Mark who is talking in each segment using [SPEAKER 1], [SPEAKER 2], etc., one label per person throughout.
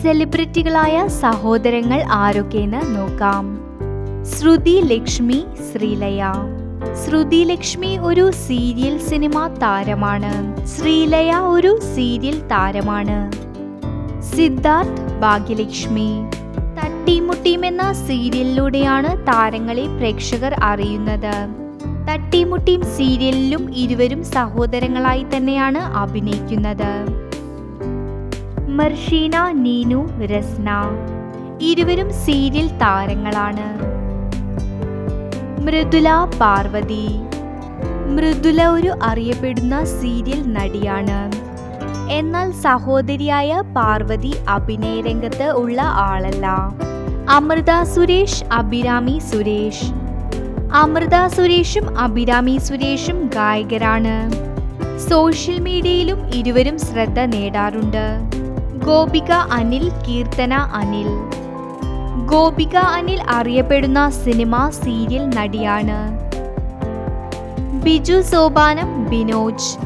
[SPEAKER 1] സെലിബ്രിറ്റികളായ സഹോദരങ്ങൾ ആരൊക്കെയെന്ന് നോക്കാം. ശ്രുതി ലക്ഷ്മി, ശ്രീലയ. ശ്രുതി ലക്ഷ്മി ഒരു സീരിയൽ സിനിമ താരമാണ്. ശ്രീലയ ഒരു സീരിയൽ താരമാണ്. സിദ്ധാർത്ഥ്, ഭാഗ്യലക്ഷ്മി. തട്ടിമുട്ടിയും എന്ന സീരിയലിലൂടെയാണ് താരങ്ങളെ പ്രേക്ഷകർ അറിയുന്നത്. തട്ടിമുട്ടിയും സീരിയലിലും ഇരുവരും സഹോദരങ്ങളായി തന്നെയാണ് അഭിനയിക്കുന്നത്. മർഷീന, നീനു, രസ്ന. ഇരുവരും സീരിയൽ താരങ്ങളാണ്. മൃദുല, പാർവതി. മൃദുല ഒരു അറിയപ്പെടുന്ന സീരിയൽ നടിയാണ്. എന്നാൽ സഹോദരിയായ പാർവതി അഭിനയ രംഗത്ത് ഉള്ള ആളല്ല. അമൃത സുരേഷ്, അഭിരാമി സുരേഷ്. അമൃത സുരേഷും അഭിരാമി സുരേഷും ഗായകരാണ്. സോഷ്യൽ മീഡിയയിലും ഇരുവരും ശ്രദ്ധ നേടാറുണ്ട്. ഗോപിക അനിൽ, കീർത്തന അനിൽ. ഗോപിക അനിൽ അറിയപ്പെടുന്ന സിനിമ സീരിയൽ നടിയാണ്. ബിജു സോപാനം, ബിനോജ്.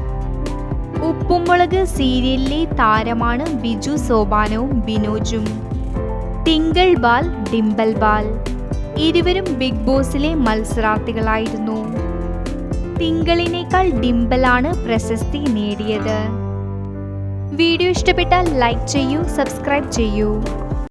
[SPEAKER 1] ഉപ്പുമുളക് സീരിയലിലെ താരമാണ് ബിജു സോപാനവും ബിനോജും. ടിങ്കിൾ ബാൽ, ഡിംപിൾ ബാൽ. ഇരുവരും ബിഗ് ബോസിലെ മത്സരാർത്ഥികളായിരുന്നു. ടിങ്കിളിനേക്കാൾ ഡിംപിളാണ് പ്രശസ്തി നേടിയത്. വീഡിയോ ഇഷ്ടപ്പെട്ടാൽ ലൈക്ക് ചെയ്യൂ, സബ്സ്ക്രൈബ് ചെയ്യൂ.